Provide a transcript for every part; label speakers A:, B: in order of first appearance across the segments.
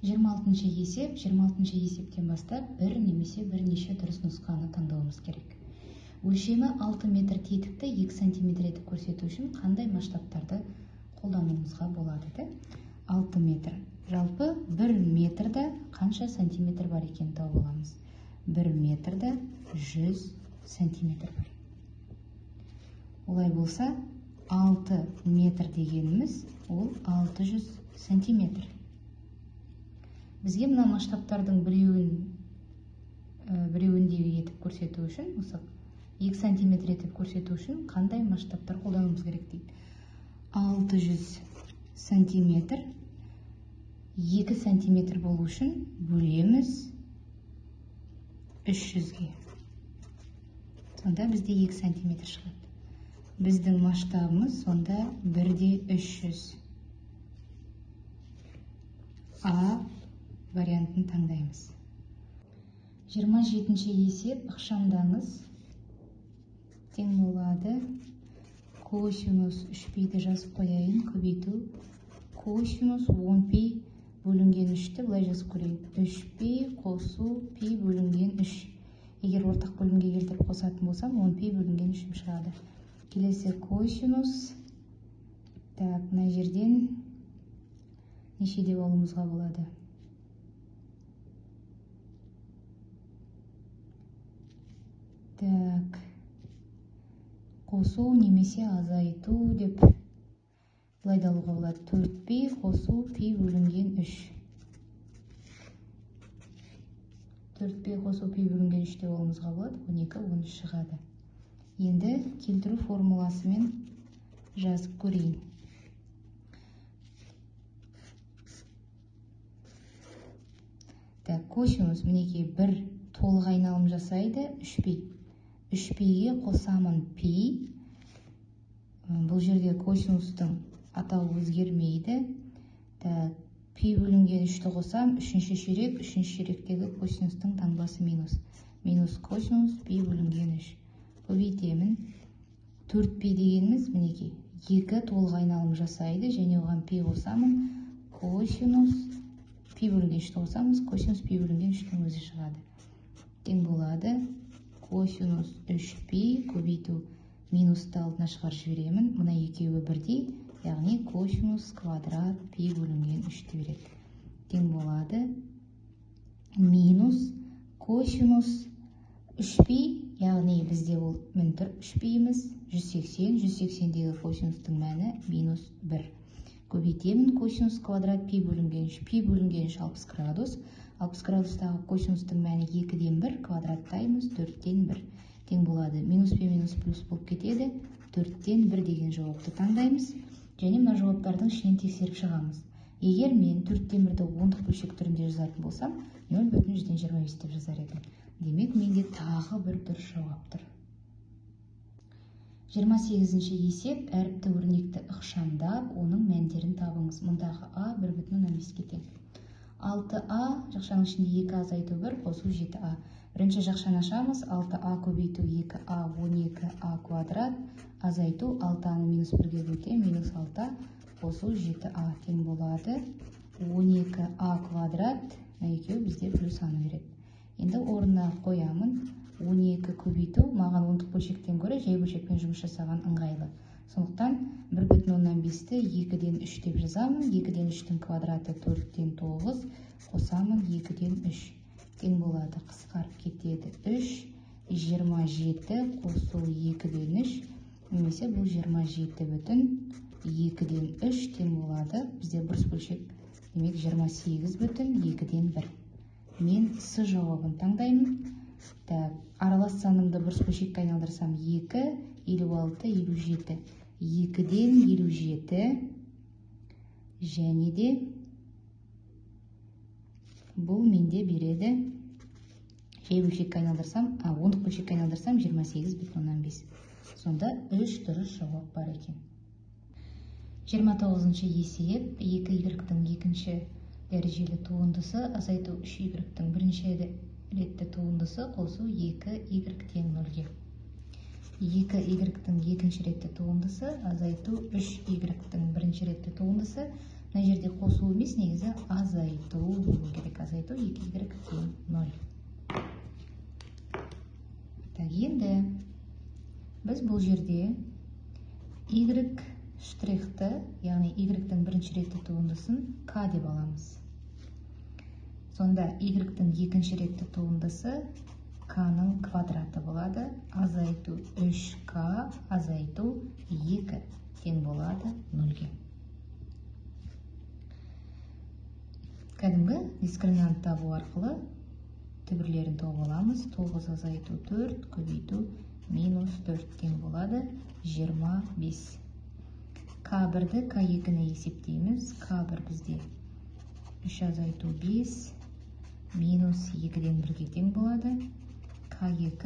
A: 26-шы есеп. 26-шы есептен бастап бір немесе бірнеше дұрыс нұсқаны таңдауымыз керек. Өлшемі 6 метр тетікті 2 сантиметр етіп көрсету үшін қандай масштабтарды қолдануымызға болады? 6 метр. Жалпы 1 метрді қанша сантиметр бар екен тауып аламыз. 1 метрді 100 сантиметр бар. Олай болса, 6 метр дегеніміз ол 600 сантиметр. Бізге мына масштабтардың біреуіндегі етіп көрсету үшін, 2 сантиметр етіп көрсету үшін қандай масштабтар қолдануымыз керек дейді. 600 сантиметр 2 сантиметр болу үшін бөлеміз 300-ге. Сонда бізде 2 сантиметр шығады. Біздің масштабымыз сонда 1/300. А вариантын таңдаймыз. 27-ші есеп ықшамдаңыз тең болады. Косинус 3πді жазып қояйын, көбейту. Косинус 10π бөлінген 3-ті бұлай жазып көрейін. 3π қосу π бөлінген 3. Егер ортақ бөлімге келтіріп қосатын болсам, 10π бөлінген 3 шығады. Келесі косинус. Так, мына жерден неше деп алуымызға болады? Так, қосу немесе азайту деп былай да алуға болады. 4π қосу π бөлінген 3. 4π қосу π бөлінген 3 деп алуымызға болады. 12, 13 шығады. Енді келтіру формуласымен жазып көрейін. Так, косинус мінекей бір толық айналым жасайды 3π. 3πге қосамын π. Бұл жерде косинустың атауы өзгермейді. Так, π бөлінген 3-ті қосам, 3-ші ширек, 3-ші ширектегі косинустың таңбасы минус. Минус косинус π бөлінген 3. Көбейтемін. 4π дегеніміз мінекей 2 толық айналым жасайды, және оған π қосамын. Косинус π бөлінген 3-ті қосамыз, косинус π бөлінген 3-тің өзі шығады. Тең болады. Косинус 3π көбейту минусты алдына шығарып жіберемін. Мына екеуі бірдей, яғни косинус квадрат π бөлінген 3-ті береді. Тең болады. Минус косинус 3π, яғни бізде ол мін тұр 3π-іміз 180, 180-дегі косинустың мәні минус 1. Көбейтемін. Косинус квадрат π бөлінген 3. Π бөлінген 3 60 градус. 60 градустағы косинустың мәні 2-ден 1, квадраттаймыз 4-ден 1. Тең болады. Минус пен минус плюс болып кетеді. 4-ден 1 деген жауапты таңдаймыз. Және мына жауаптардың ішінен тексеріп шығамыз. Егер мен 4-ден 1-ді ондық бөлшек түрінде жазатын болсам, 0,125 деп жазар едім. Демек, менде тағы бір дұрыс жауап тұр. 28-ші есеп әріпті өрнекті ықшамдап, оның мәндерін табыңыз. Мұндағы а 1,5-ке тең. 6а жақшаның ішінде 2а азайту 1 қосу 7а. Бірінші жақшаны ашамыз. 6а көбейту 2а 12а квадрат азайту 6аны минус 1-ге бөлем, минус 6 қосу 7а тең болады. 12а квадрат, екеуі бізде плюс аны береді. Енді орнына қоямын. 12 көбейту маған ондық бөлшектен гөрі жай бөлшекпен жұмыс жасаған ыңғайлы. Сондықтан 1,5-ті 2-ден 3 деп жазамын. 2-ден 3-тің квадраты 4-ден 9, қосамын 2-ден 3. Тең болады, қысқарып кетеді. 3, 27 қосу 2-ден 3, немесе бұл 27 бүтін 2-ден 3 тең болады. Бізде бұрыс бөлшек, демек 28 бүтін 2-ден 1. Мен С жауабын таңдаймын. Аралас санымды бұрыс бөлшекке айналдырсам 2, 56, 57. 2-ден 57 және де бұл менде береді. Жай бөлшекке айналдырсам, ондық бөлшекке айналдырсам 28,5. Сонда 3 дұрыс жауап бар екен. 29-ші есеп 2y-тің екінші дәрежелі туындысы азайту 3y-тің бірінші ретті туындысы қосу 2y тең 0-ге. 2y-тің екінші ретті туындысы азайту 3y-тің бірінші ретті туындысы. Мына жерде қосу емес, негізі азайту азайту 2y тең 0. Енді біз бұл жерде y штрихті, яғни y-тің бірінші ретті туындысын k деп аламыз. Сонда y-тің екінші ретті туындысы k-ның квадраты болады. Азайту 3k азайту 2 тең болады 0-ге. Кәдімгі дискриминант табу арқылы түбірлерін тауып аламыз. 9 азайту 4 көбейту минус 4 тең болады 25. К1-ді К2-ні есептейміз. К1 бізде 3 азайту 5 минус 2-ден 1-ге тең болады. К2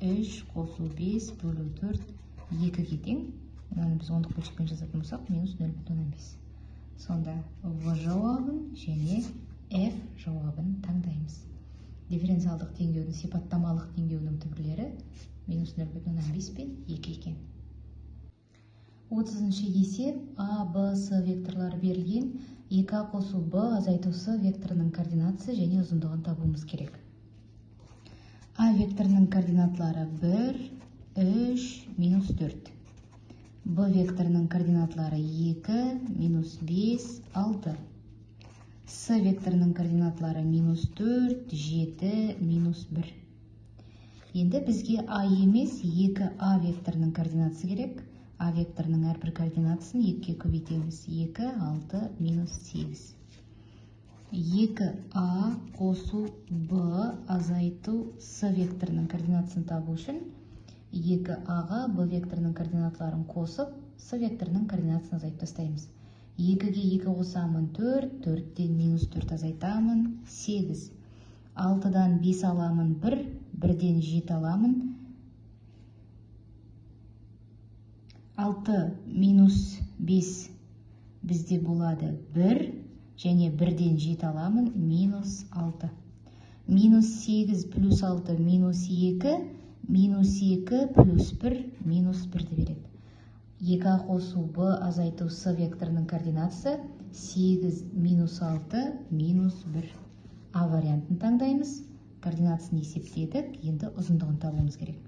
A: 3 қосу 5 бөлу 4 2-ге тең. Оны біз ондық бөлшекпен жазатын болсақ минус 0,5. Сонда В жауабын және F жауабын таңдаймыз. Дифференциалдық теңдеудің сипаттамалық теңдеуінің түбірлері минус 0,5 пен 2 екен. 30-шы есеп А, Б, С векторлары берілген. 2А қосу Б азайту С векторының координатасы және ұзындығын табуымыз керек. А векторының координаталары 1, 3, минус 4. Б векторының координаталары 2, минус 5, 6. С векторының координаталары минус 4, 7, минус 1. Енді бізге А емес 2А векторының координатасы керек. А векторының әрбір координатасын 2-ге көбейтеміз. 2, 6, минус 8. 2А қосу Б азайту С векторының координатасын табу үшін 2А-ға Б векторының координаталарын қосып, С векторының координатасын азайтып тастаймыз. 2-ге 2 қосамын 4, 4-тен минус 4 азайтамын 8. 6-дан 5 аламын 1, 1-ден 7 аламын. 6 минус 5 бізде болады 1, және 1-ден 7 аламын минус 6. Минус 8 плюс 6 минус 2, минус 2 плюс 1 минус 1-ді береді. 2А қосу Б азайту С векторының координатасы 8 минус 6 минус 1. А вариантын таңдаймыз. Координатасын есептедік. Енді ұзындығын табуымыз керек.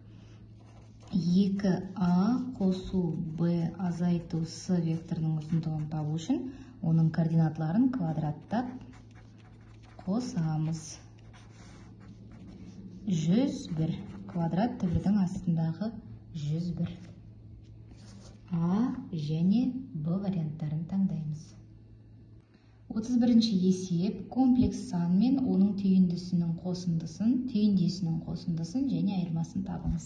A: 2А қосу Б азайту С векторының ұзындығын табу үшін оның координаталарын квадраттап қосамыз. 101. Квадрат түбірдің астындағы 101. А және Б варианттарын таңдаймыз. 31-ші есеп комплекс сан мен оның түйіндесінің қосындысын және айырмасын табыңыз.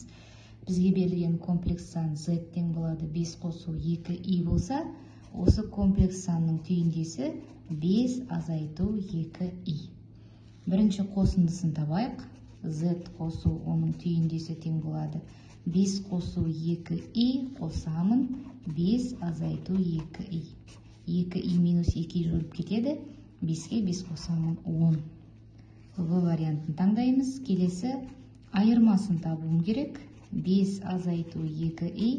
A: Бізге берілген комплекс сан z тең болады 5 қосу 2i болса, осы комплекс санның түйіндесі 5 азайту 2i. Бірінші қосындысын табайық. Z қосу оның түйіндесі тең болады. 5 қосу 2i қосамын 5 азайту 2i. 2i минус 2i жойылып кетеді. 5-ге 5 қосамын 10. В вариантын таңдаймыз. Келесі айырмасын табуым керек. 5 азайту 2i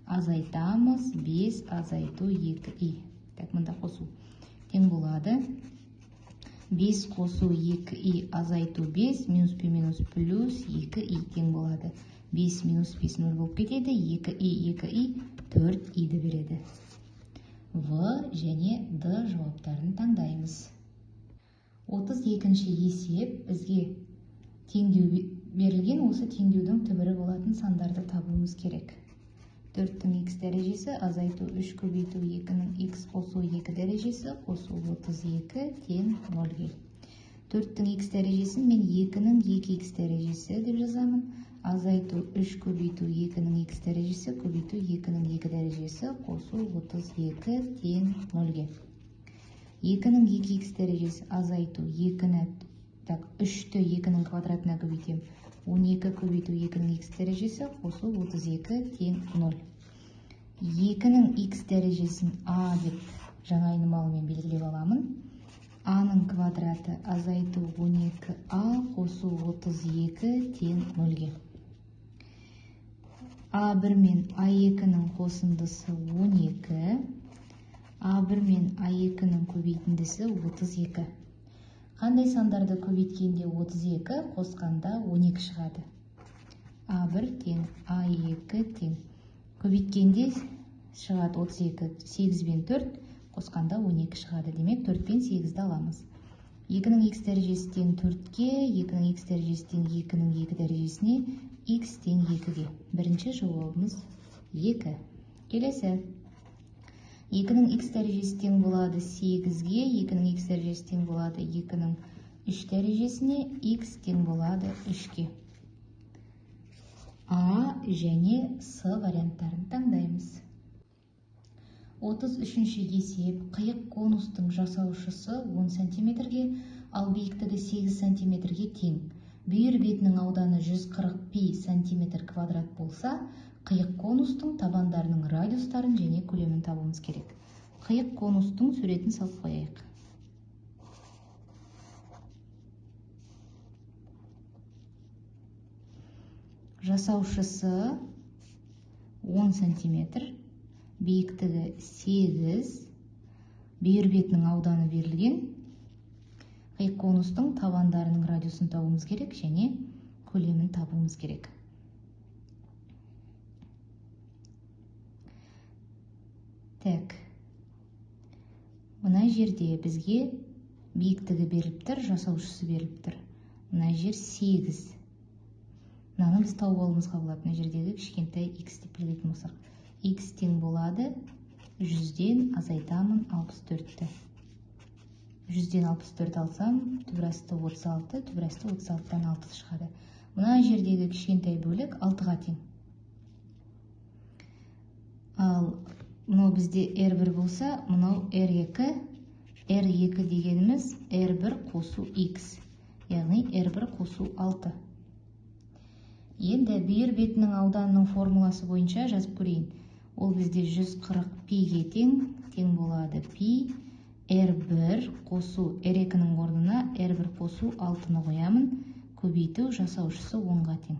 A: азайтамыз 5 азайту 2i. Так, мұнда қосу тең болады. 5 қосу 2i азайту 5, минус пен минус плюс 2i тең болады. 5 минус 5 0 болып кетеді. 2i 4i-ді береді. В және Д жауаптарын таңдаймыз. 32-ші есеп бізге теңдеу берілген, осы теңдеудің түбірі болатын сандарды табуымыз керек. 4-тің x дәрежесі азайту 3 көбейту 2-нің x қосу 2 дәрежесі қосу 32 тең 0-ге. 4-тің x дәрежесін мен 2-нің 2x дәрежесі деп жазамын. Азайту 3 көбейту 2-нің x дәрежесі көбейту 2-нің 2 дәрежесі қосу 32 тең 0-ге. 2-нің 2x дәрежесі азайту 3-ті 2-нің квадратына көбейтем. 12 көбейту 2-нің x дәрежесі қосу 32 тең 0. 2-нің x дәрежесін А деп жаңа айнымалымен белгілеп аламын. А-ның квадраты азайту 12А қосу 32 тең 0-ге. А1 мен А2-нің қосындысы 12. А1 мен А2-нің көбейтіндісі 32. Қандай сандарды көбейткенде 32, қосқанда 12 шығады? А1 тең, А2 тең. Көбейткенде шығады 32, 8 бен 4, қосқанда 12 шығады. Демек, 4 бен 8-ді аламыз. 2-нің x дәрежесі тең 4-ке, 2-нің x дәрежесі тең 2-нің 2 дәрежесіне, x тең 2-ге. Бірінші жауабымыз 2. Келесі. 2-нің x дәрежесі тең болады 8-ге, 2-нің x дәрежесі тең болады 2-нің 3 дәрежесіне, x тең болады 3-ке. А және С варианттарын таңдаймыз. 33-ші есеп. Қиық конустың жасаушысы 10 см-ге, ал биіктігі 8 см-ге тең. Бүйір бетінің ауданы 140 пи см квадрат болса, қиық конустың табандарының радиустарын және көлемін табуымыз керек. Қиық конустың суретін салып қояйық. Жасаушысы 10 см, биіктігі 8, бүйір бетінің ауданы берілген. Қиық конустың табандарының радиусын табуымыз керек және көлемін табуымыз керек. Так, мына жерде бізге биіктігі беріліп тұр, жасаушысы беріліп тұр. Мына жер 8. Мынаны біз тауып алуымызға болады. Мына жердегі кішкентай x деп білетін болсақ. X тең болады 100-ден азайтамын 64-ті. 100-ден 64 алсам, түбірасты 36, түбірасты 36-тан 6 шығады. Мына жердегі кішкентай бөлік 6-ға тең. Ал мынау бізде R1 болса, мынау R2. R2 дегеніміз R1 қосу X. Яғни R1 қосу 6. Енді бүйір бетінің ауданының формуласы бойынша жазып көрейін. Ол бізде 140 пиге тең болады пи. R1 қосу R2-нің орнына R1 қосу 6-ны қоямын. Көбейту жасаушысы 10-ға тең.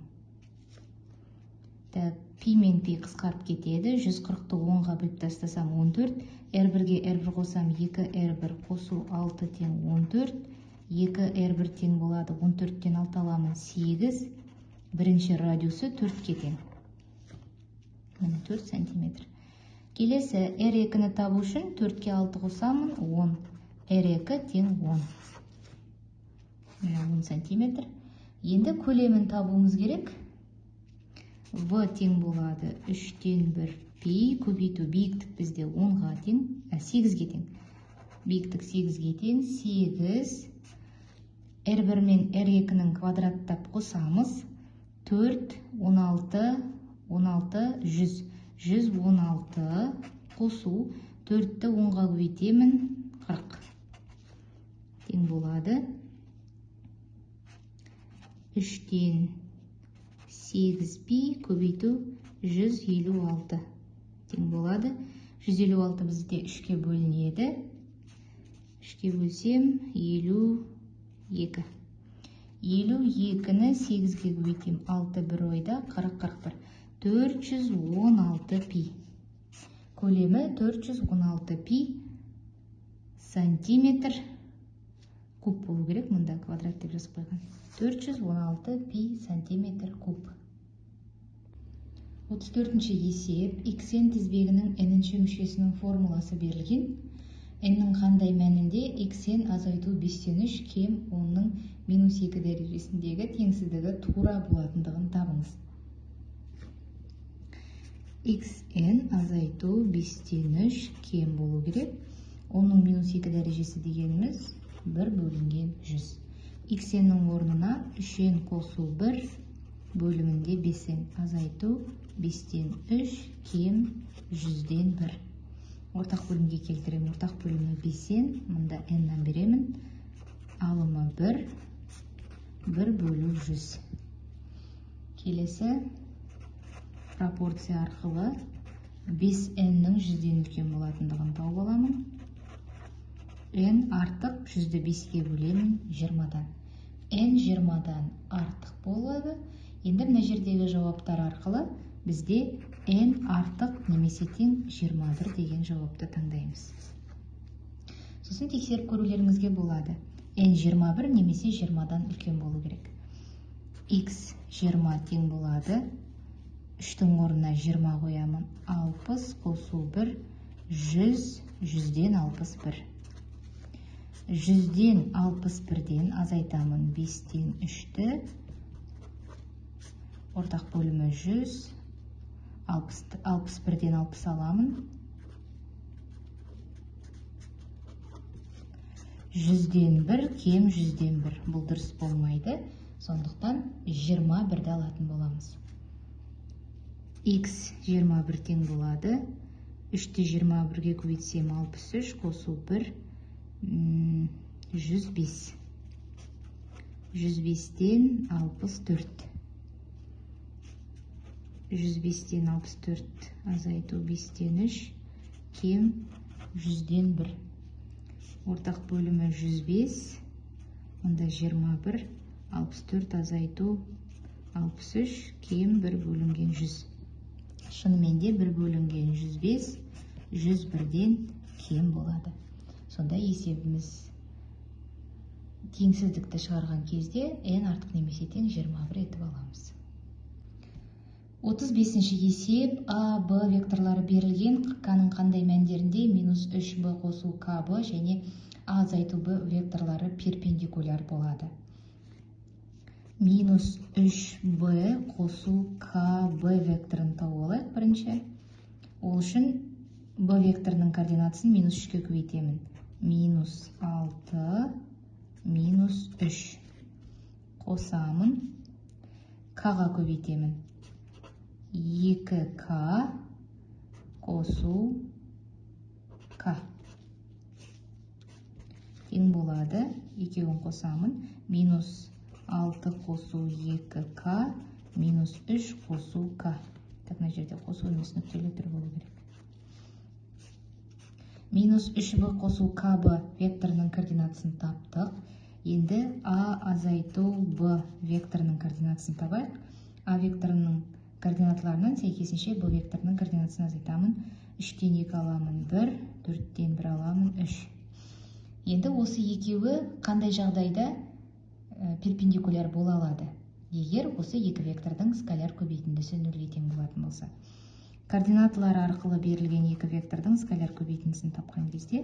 A: Пи мен пи қысқарып кетеді. 140-ты 10-ға бөліп тастасам 14. R1-ге R1 қосам 2R1 қосу 6 тең 14. 2R1 тең болады. 14-тен 6 аламын 8. Бірінші радиусы 4-ке тең. 4 см. Келесі R2-ні табу үшін 4-ке 6 қосамын 10. R2 тең 10. 10 см. Енді көлемін табуымыз керек. В тең болады 3-тен 1 пи. Көбейту биіктік бізде 10-ға тең, 8-ге тең. Биіктік 8-ге тең. 8. R1 мен R2-нің квадраттап қосамыз. 4, 16, 100. 116 қосу 4-ті 10-ға көбейтемін 40. Тең болады 3-тен 8 пи көбейту 156. Тең болады 156 бізде 3-ке бөлінеді. 3-ке бөлсем 52. 52-ні 8-ге көбейтем. 6 бір ойда 40-41. 416 пи. Көлемі 416 пи сантиметр куб болу керек. Мұнда квадрат деп жазып қойған. 416 пи сантиметр куб. 34-ші есеп. Xn тізбегінің n-ші мүшесінің формуласы берілген. N-нің қандай мәнінде xn азайту 5-тен 3 кем 10-ның -2 дәрежесіндегі теңсіздігі тура болатындығын табыңыз. xn азайту 5-тен 3 кем болу керек. 10-ның -2 дәрежесі дегеніміз 1 бөлінген 100. xn-нің орнына 3n қосу 1 бөлімінде 5n азайту 5-тен 3 кем 100-ден 1. Ортақ бөлімге келтірем. Ортақ бөлімі 5n, мұнда n-нан беремін. Алымы 1 бөлу 100. Келесі пропорция арқылы 5n-нің 100-ден үлкен болатындығын тауып аламын. n артық 100-ді 5-ке бөлемін 20-дан. n 20-дан артық болады. Енді мына жердегі жауаптар арқылы бізде n артық немесе тең 21 деген жауапты таңдаймыз. Сосын тексеріп көрулеріңізге болады. n 21 немесе 20-дан үлкен болу керек. X 20 тең болады. 3-тің орнына 20 қоямын. 60 қосу 1, 100, 100-ден 61. 100-ден 61-ден азайтамын 5-тен 3-ті. Ортақ бөлімі 100. 61-ден 60 аламын. 100-ден 1 кем 100-ден 1. Бұл дұрыс болмайды. Сондықтан 21-ді алатын боламыз. X 21 тең болады. 3-ті 21-ге көбейтсем 63, қосу 1, 105. 105-ден 64. 105-ден 64 азайту 5-тен 3, кем 100-ден 1. Ортақ бөлімі 105, онда 21, 64 азайту 63, кем 1 бөлінген 100. Шынымен де 1 бөлінген 105, 101-ден кем болады. Сонда есебіміз теңсіздікті шығарған кезде n артық немесе тең 21 етіп аламыз. 35-ші есеп А, Б векторлары берілген, К-ның қандай мәндерінде -3Б қосу КБ және А азайту Б векторлары перпендикуляр болады. -3Б қосу КБ векторын тауып алайық бірінші. Ол үшін Б векторының координатысын -3-ке көбейтемін. -6, -3. Қосамын. К-ға көбейтемін. 2К қосу К. Тең болады. Екеуін қосамын. -6 қосу 2К, -3 қосу К. Так, мына жерде қосу емес нүктелі тұр болу керек. -3Б қосу КБ векторының координатысын таптық. Енді А азайту Б векторының координатысын табайық. А векторының координаталарынан сәйкесінше Б векторының координатысын азайтамын. 3-тен 2 аламын 1, 4-тен 1 аламын 3. Енді осы екеуі қандай жағдайда перпендикуляр бола алады? Егер осы екі вектордың скаляр көбейтіндісі 0-ге тең болатын болса. Координаталары арқылы берілген екі вектордың скаляр көбейтіндісін тапқан кезде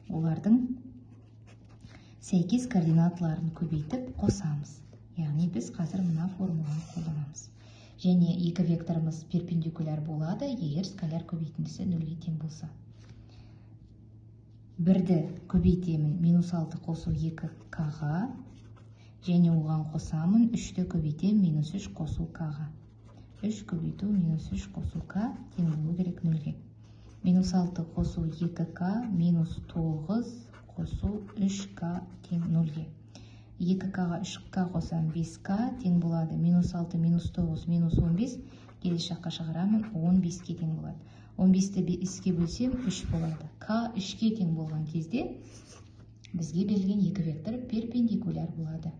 A: олардың сәйкес координаталарын көбейтіп қосамыз. Яғни біз қазір мына формуланы қолданамыз. Және екі векторымыз перпендикуляр болады, егер скаляр көбейтіндісі 0-ге тең болса. 1-ді көбейтемін -6 қосу 2К-ға, және оған қосамын 3-ті көбейтем -3 қосу К-ға. 3 көбейту -3 қосу К тең болу керек 0-ге. -6 қосу 2К, -9 қосу 3К тең 0-ге. 2К-ға 3К қосам 5К тең болады. -6, -9, -15. Келесі жаққа шығарамын, 15-ке тең болады. 15-ті 5-ке бөлсем 3 болады. К 3-ке тең болған кезде бізге берілген екі вектор перпендикуляр болады.